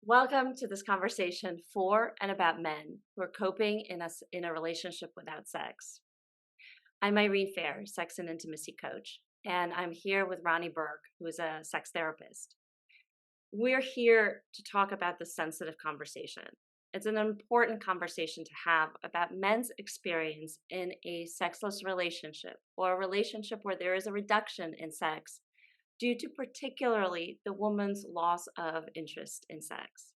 Welcome to this conversation for and about men who are coping in a relationship without sex. I'm Irene Fehr, sex and intimacy coach, and I'm here with Ronnie Burke, who is a sex therapist. We're here to talk about this sensitive conversation. It's an important conversation to have about men's experience in a sexless relationship or a relationship where there is a reduction in sex due to particularly the woman's loss of interest in sex.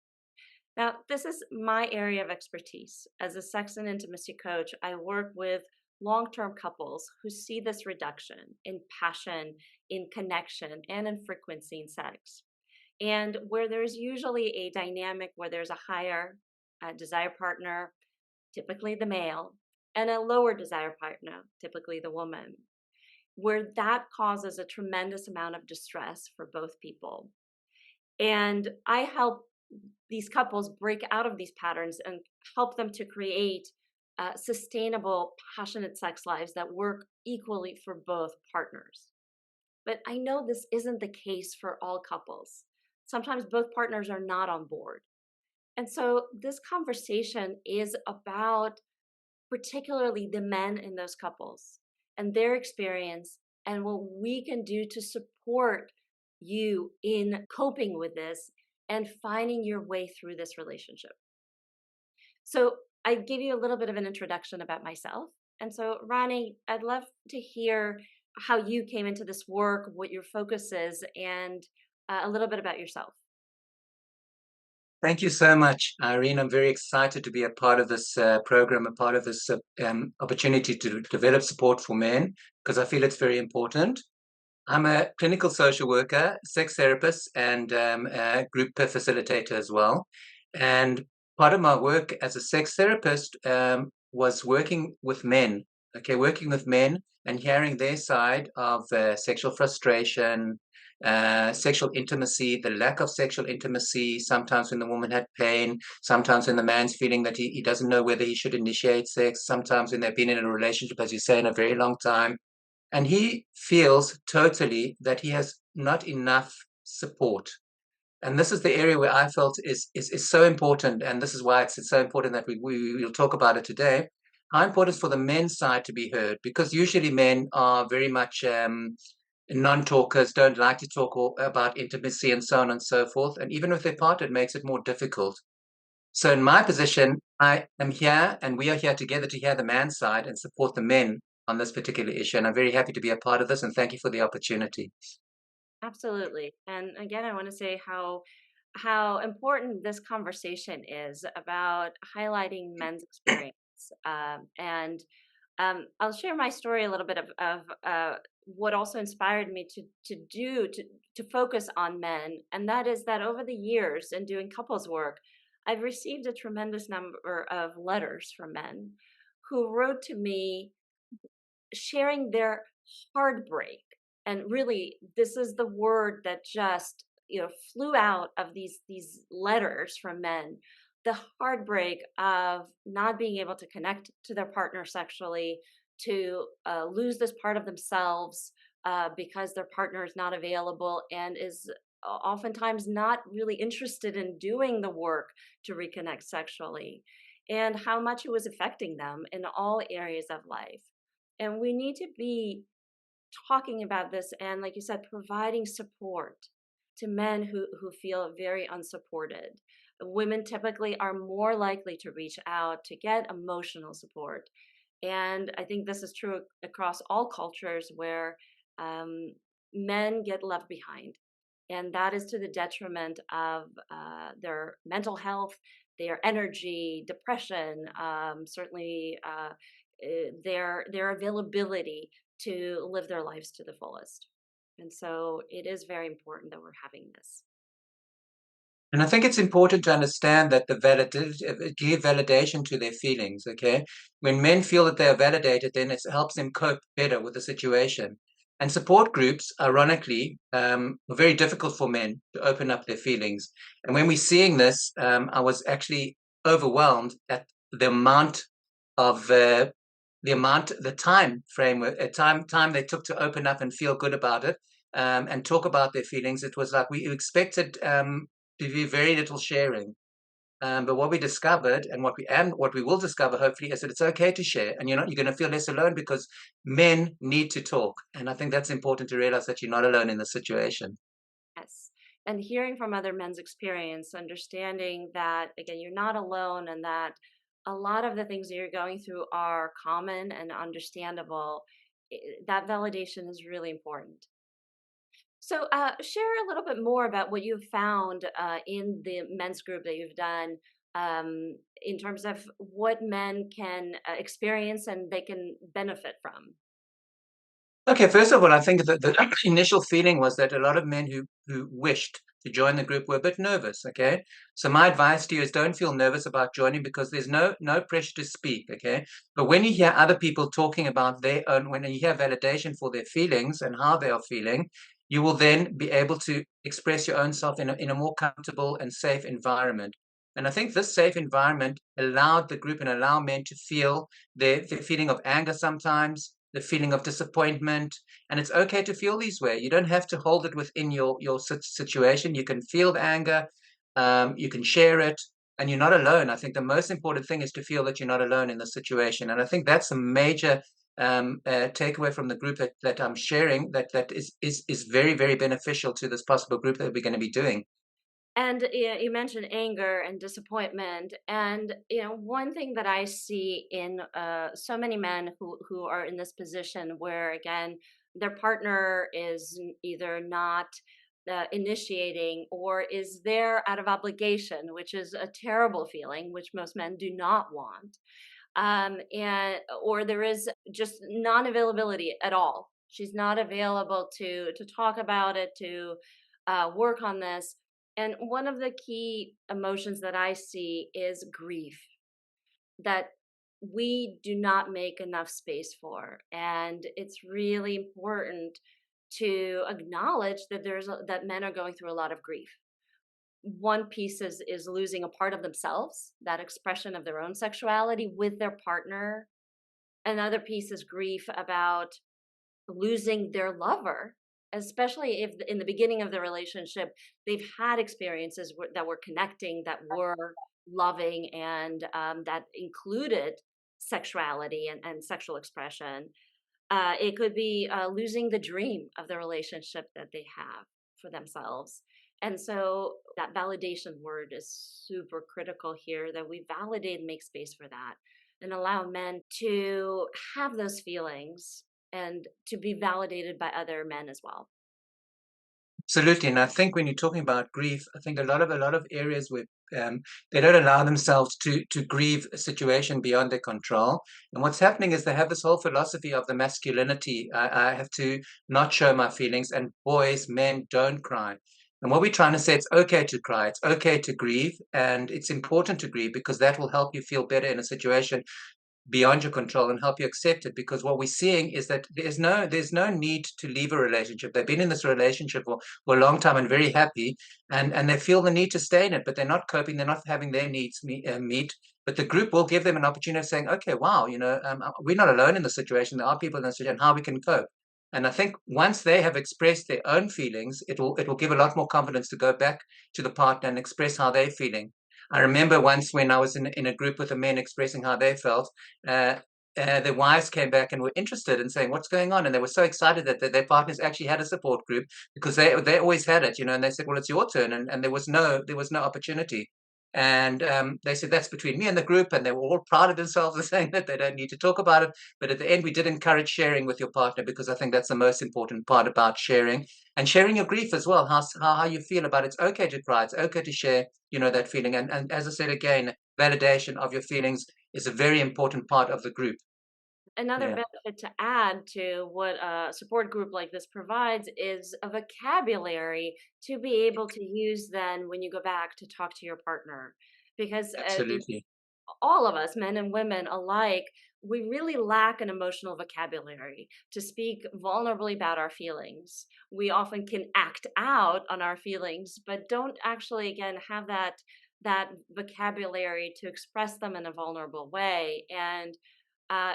Now, this is my area of expertise. As a sex and intimacy coach, I work with long term couples who see this reduction in passion, in connection, and in frequency in sex. And where there's usually a dynamic where there's a higher desire partner, typically the male, and a lower desire partner, typically the woman, where that causes a tremendous amount of distress for both people. And I help these couples break out of these patterns and help them to create sustainable, passionate sex lives that work equally for both partners. But I know this isn't the case for all couples. Sometimes both partners are not on board. And so this conversation is about particularly the men in those couples and their experience and what we can do to support you in coping with this and finding your way through this relationship. So I gave you a little bit of an introduction about myself. And so, Ronnie, I'd love to hear how you came into this work, what your focus is, and a little bit about yourself. Thank you so much, Irene. I'm very excited to be a part of this program, a part of this opportunity to develop support for men, because I feel it's very important. I'm a clinical social worker, sex therapist, and a group facilitator as well. And part of my work as a sex therapist was working with men, working with men and hearing their side of sexual frustration, sexual intimacy, the lack of sexual intimacy, sometimes when the woman had pain, sometimes when the man's feeling that he doesn't know whether he should initiate sex, sometimes when they've been in a relationship, as you say, in a very long time. And he feels totally that he has not enough support. And this is the area where I felt is so important. And this is why it's so important that we'll talk about it today. How important is for the men's side to be heard? Because usually men are very much non-talkers, don't like to talk about intimacy and so on and so forth. And even with their partner, it makes it more difficult. So in my position, I am here and we are here together to hear the man's side and support the men on this particular issue. And I'm very happy to be a part of this and thank you for the opportunity. Absolutely. And again, I want to say how important this conversation is about highlighting men's experience. And I'll share my story a little bit of what also inspired me to focus on men, and that is that over the years in doing couples work, I've received a tremendous number of letters from men who wrote to me sharing their heartbreak. And really, this is the word that just flew out of these letters from men, the heartbreak of not being able to connect to their partner sexually, to lose this part of themselves because their partner is not available and is oftentimes not really interested in doing the work to reconnect sexually, and how much it was affecting them in all areas of life. And we need to be talking about this and, like you said, providing support to men who feel very unsupported. Women typically are more likely to reach out to get emotional support. And I think this is true across all cultures where um, men get left behind. And that is to the detriment of their mental health, their energy, depression, certainly their availability to live their lives to the fullest. And so it is very important that we're having this. And I think it's important to understand that give validation to their feelings. Okay, when men feel that they are validated, then it helps them cope better with the situation. And support groups, ironically, are very difficult for men to open up their feelings. And when we're seeing this, I was actually overwhelmed at the amount of the time frame, time they took to open up and feel good about it, and talk about their feelings. It was like we expected do very little sharing. But what we discovered, and what we will discover hopefully, is that it's okay to share, and you're going to feel less alone because men need to talk, and I think that's important to realize that you're not alone in the situation. Yes. And hearing from other men's experience, understanding that, again, you're not alone and that a lot of the things that you're going through are common and understandable, that validation is really important. So, share a little bit more about what you've found in the men's group that you've done in terms of what men can experience and they can benefit from. Okay, first of all, I think that the initial feeling was that a lot of men who wished to join the group were a bit nervous. Okay, so my advice to you is don't feel nervous about joining because there's no pressure to speak. Okay, but when you hear other people talking about their own, when you hear validation for their feelings and how they are feeling, you will then be able to express your own self in a more comfortable and safe environment. And I think this safe environment allowed the group and allow men to feel their feeling of anger sometimes, the feeling of disappointment, and it's okay to feel these way. You don't have to hold it within your situation. You can feel the anger, you can share it, and you're not alone. I think the most important thing is to feel that you're not alone in the situation, and I think that's a major takeaway from the group that I'm sharing. That is very beneficial to this possible group that we're going to be doing. And you mentioned anger and disappointment, and one thing that I see in so many men who are in this position, where again their partner is either not initiating or is there out of obligation, which is a terrible feeling, which most men do not want, and or there is just non-availability at all. She's not available to talk about it, to work on this. And one of the key emotions that I see is grief, that we do not make enough space for. And it's really important to acknowledge that that men are going through a lot of grief. One piece is losing a part of themselves, that expression of their own sexuality with their partner. Another piece is grief about losing their lover, especially if in the beginning of the relationship they've had experiences that were connecting, that were loving, and that included sexuality and sexual expression. It could be losing the dream of the relationship that they have for themselves. And so that validation word is super critical here, that we validate and make space for that and allow men to have those feelings and to be validated by other men as well. Absolutely, and I think when you're talking about grief, I think a lot of areas where they don't allow themselves to grieve a situation beyond their control. And what's happening is they have this whole philosophy of the masculinity. I have to not show my feelings, and boys, men don't cry. And what we're trying to say, it's okay to cry, it's okay to grieve, and it's important to grieve because that will help you feel better in a situation beyond your control and help you accept it, because what we're seeing is that there's no need to leave a relationship. They've been in this relationship for a long time and very happy, and they feel the need to stay in it, but they're not coping, they're not having their needs meet. But the group will give them an opportunity of saying, okay, wow, we're not alone in the situation, there are people in the situation, how we can cope. And I think once they have expressed their own feelings, it will give a lot more confidence to go back to the partner and express how they're feeling. I remember once when I was in a group with the men expressing how they felt, uh, their wives came back and were interested in saying, "What's going on?" And they were so excited that their partners actually had a support group because they always had it, And they said, "Well, it's your turn," and there was no opportunity. And they said that's between me and the group, and they were all proud of themselves and saying that they don't need to talk about it. But at the end, we did encourage sharing with your partner because I think that's the most important part about sharing and sharing your grief as well. How you feel about it. It's okay to cry. It's okay to share that feeling. And as I said again, validation of your feelings is a very important part of the group. Another Yeah, benefit to add to what a support group like this provides is a vocabulary to be able to use then when you go back to talk to your partner. Because absolutely. all of us, men and women alike, we really lack an emotional vocabulary to speak vulnerably about our feelings. We often can act out on our feelings, but don't actually, again, have that vocabulary to express them in a vulnerable way. And uh,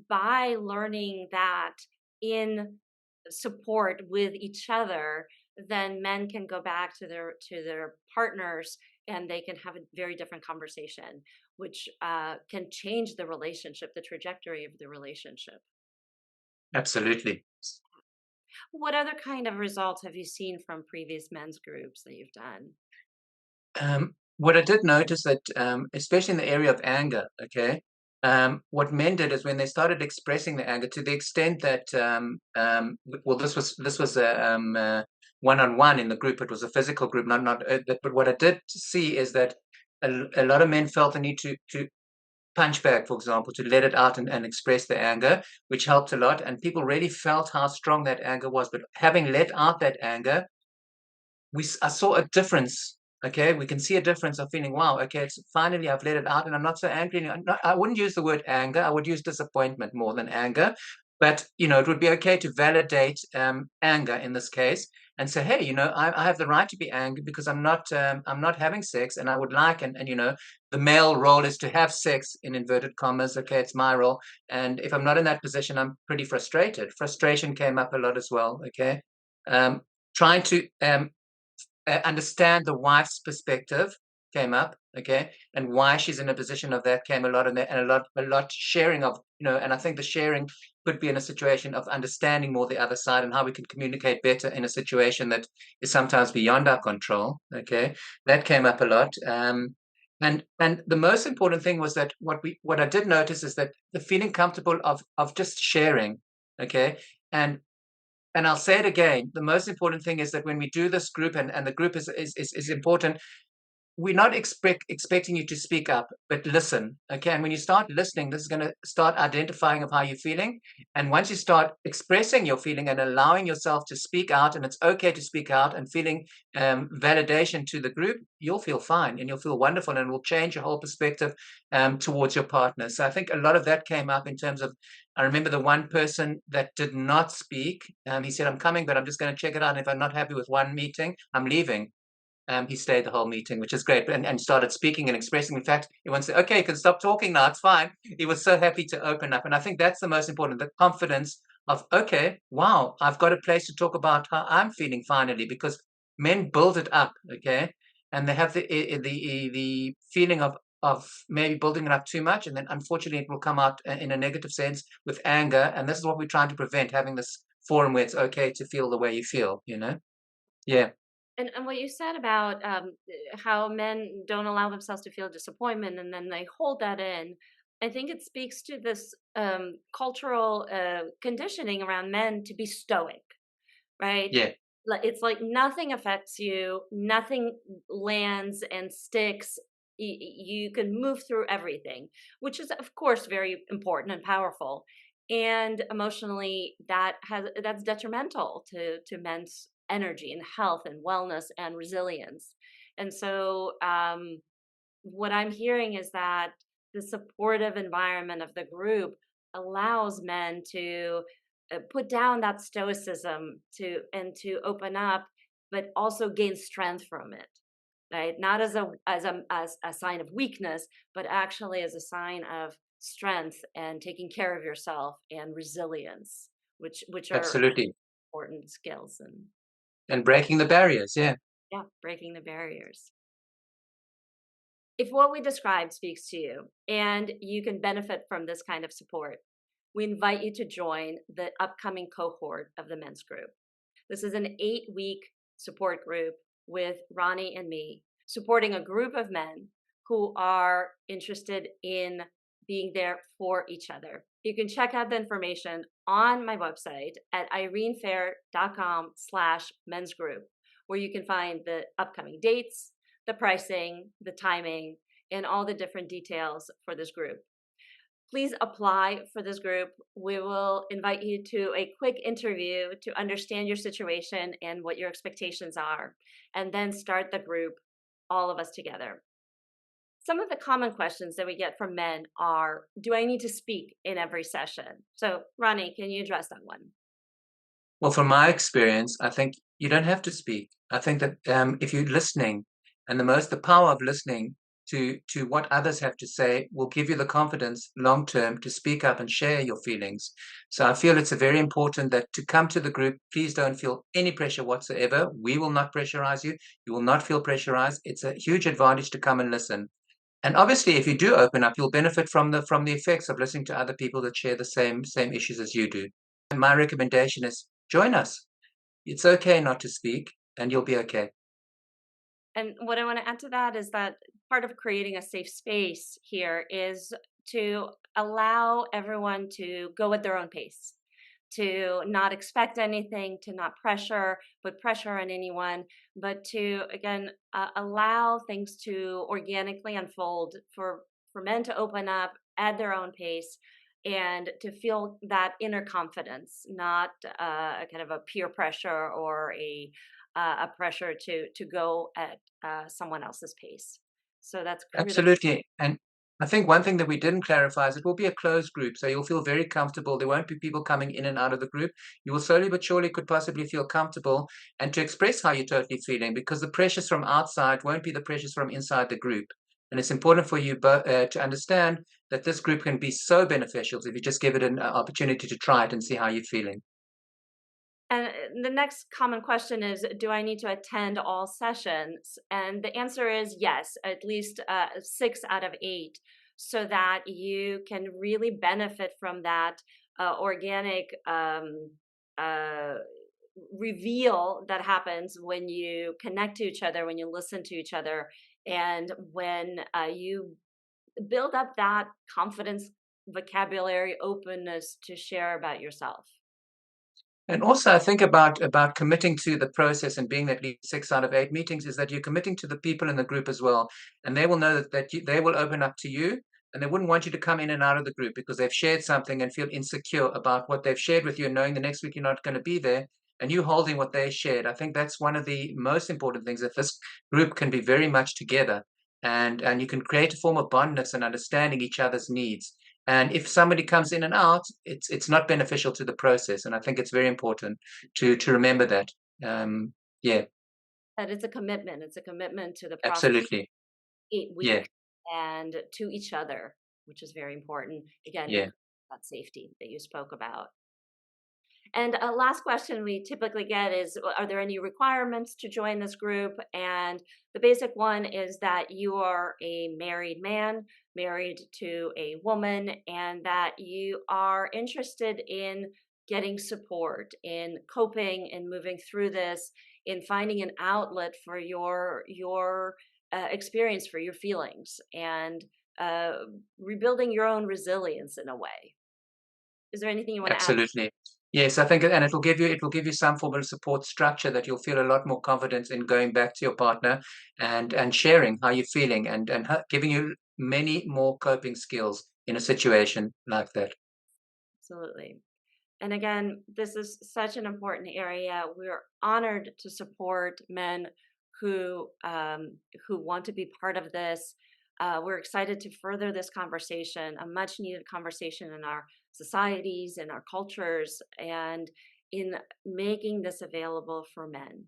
by learning that in support with each other, then men can go back to their partners and they can have a very different conversation, which can change the relationship, the trajectory of the relationship. Absolutely. What other kind of results have you seen from previous men's groups that you've done? What I did notice that, especially in the area of anger, okay, what men did is when they started expressing the anger to the extent that, well, this was a one-on-one in the group. It was a physical group, not. But what I did see is that a lot of men felt the need to punch back, for example, to let it out and express the anger, which helped a lot. And people really felt how strong that anger was. But having let out that anger, I saw a difference. Okay, we can see a difference of feeling, wow, okay, it's finally I've let it out and I'm not so angry anymore. I wouldn't use the word anger. I would use disappointment more than anger. But it would be okay to validate anger in this case and say, hey, I have the right to be angry because I'm not having sex, and I would like, and the male role is to have sex in inverted commas. Okay, it's my role, and if I'm not in that position, I'm pretty frustrated. Frustration came up a lot as well. Okay, um, trying to understand the wife's perspective came up, okay, and why she's in a position of that came a lot in there, and a lot sharing of, and I think the sharing could be in a situation of understanding more the other side and how we can communicate better in a situation that is sometimes beyond our control. Okay, that came up a lot. And the most important thing was that what I did notice is that the feeling comfortable of just sharing, okay, and I'll say it again, the most important thing is that when we do this group, and the group is important, we're not expecting you to speak up, but listen. Okay. And when you start listening, this is going to start identifying of how you're feeling. And once you start expressing your feeling and allowing yourself to speak out, and it's okay to speak out and feeling validation to the group, you'll feel fine and you'll feel wonderful, and it will change your whole perspective towards your partner. So I think a lot of that came up in terms of, I remember the one person that did not speak. He said, I'm coming, but I'm just going to check it out. And if I'm not happy with one meeting, I'm leaving. He stayed the whole meeting, which is great, and started speaking and expressing. In fact, he once said, okay, you can stop talking now, it's fine. He was so happy to open up. And I think that's the most important, the confidence of, okay, wow, I've got a place to talk about how I'm feeling finally, because men build it up, okay? And they have the feeling of maybe building it up too much, and then unfortunately it will come out in a negative sense with anger. And this is what we're trying to prevent, having this forum where it's okay to feel the way you feel. Yeah. And what you said about how men don't allow themselves to feel disappointment and then they hold that in, I think it speaks to this cultural conditioning around men to be stoic, right? Yeah. It's like nothing affects you, nothing lands and sticks. You can move through everything, which is of course very important and powerful. And emotionally, that's detrimental to men's energy and health and wellness and resilience. And so, what I'm hearing is that the supportive environment of the group allows men to put down that stoicism to open up, but also gain strength from it, right? Not as a sign of weakness, but actually as a sign of strength and taking care of yourself and resilience, which are Absolutely. important skills, and And breaking the barriers, yeah. yeah, breaking the barriers. If what we described speaks to you and you can benefit from this kind of support, we invite you to join the upcoming cohort of the men's group. This is an 8-week support group with Ronnie and me, supporting a group of men who are interested in being there for each other. You can check out the information on my website at irenefehr.com/men's group, where you can find the upcoming dates, the pricing, the timing, and all the different details for this group. Please apply for this group. We will invite you to a quick interview to understand your situation and what your expectations are, and then start the group, all of us together. Some of the common questions that we get from men are, do I need to speak in every session? So, Ronnie, can you address that one? Well, from my experience, I think you don't have to speak. I think that if you're listening, and the power of listening to what others have to say will give you the confidence long term to speak up and share your feelings. So I feel it's very important that to come to the group, please don't feel any pressure whatsoever. We will not pressurize you. You will not feel pressurized. It's a huge advantage to come and listen. And obviously, if you do open up, you'll benefit from the effects of listening to other people that share the same issues as you do. And my recommendation is join us. It's okay not to speak, and you'll be okay. And what I want to add to that is that part of creating a safe space here is to allow everyone to go at their own pace, to not expect anything, to not put pressure on anyone, but to, again, allow things to organically unfold for men to open up at their own pace and to feel that inner confidence, not a kind of a peer pressure or a pressure to go at someone else's pace. So that's critical. Absolutely. And I think one thing that we didn't clarify is it will be a closed group, so you'll feel very comfortable. There won't be people coming in and out of the group. You will slowly but surely could possibly feel comfortable and to express how you're totally feeling, because the pressures from outside won't be the pressures from inside the group. And it's important for you to understand that this group can be so beneficial if you just give it an opportunity to try it and see how you're feeling. And the next common question is, do I need to attend all sessions? And the answer is yes, at least 6 out of 8, so that you can really benefit from that organic uh, reveal that happens when you connect to each other, when you listen to each other, and when you build up that confidence, vocabulary, openness to share about yourself. And also, I think about committing to the process and being at least 6 out of 8 meetings is that you're committing to the people in the group as well, and they will know they will open up to you, and they wouldn't want you to come in and out of the group because they've shared something and feel insecure about what they've shared with you, and knowing the next week you're not going to be there, and you holding what they shared. I think that's one of the most important things, that this group can be very much together, and you can create a form of bondness and understanding each other's needs. And if somebody comes in and out, it's not beneficial to the process. And I think it's very important to remember that. Yeah, That it's a commitment. It's a commitment to the process, absolutely. 8 weeks, Yeah, and to each other, which is very important. Again, yeah, that safety that you spoke about. And a last question we typically get is, are there any requirements to join this group? And the basic one is that you are a married man, married to a woman, and that you are interested in getting support, in coping and moving through this, in finding an outlet for your experience, for your feelings, and uh, rebuilding your own resilience in a way. Is there anything you want to add? absolutely. Yes, I think, and it will give you some form of support structure that you'll feel a lot more confident in going back to your partner and sharing how you're feeling and giving you many more coping skills in a situation like that. Absolutely. And again, this is such an important area. We're honored to support men who want to be part of this. We're excited to further this conversation, a much needed conversation in our societies, in our cultures, and in making this available for men.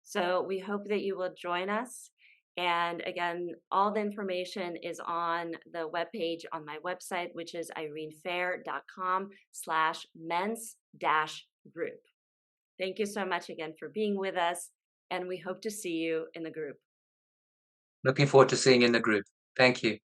So we hope that you will join us. And again, all the information is on the webpage on my website, which is irenefehr.com/mens-group. Thank you so much again for being with us, and we hope to see you in the group. Looking forward to seeing you in the group. Thank you.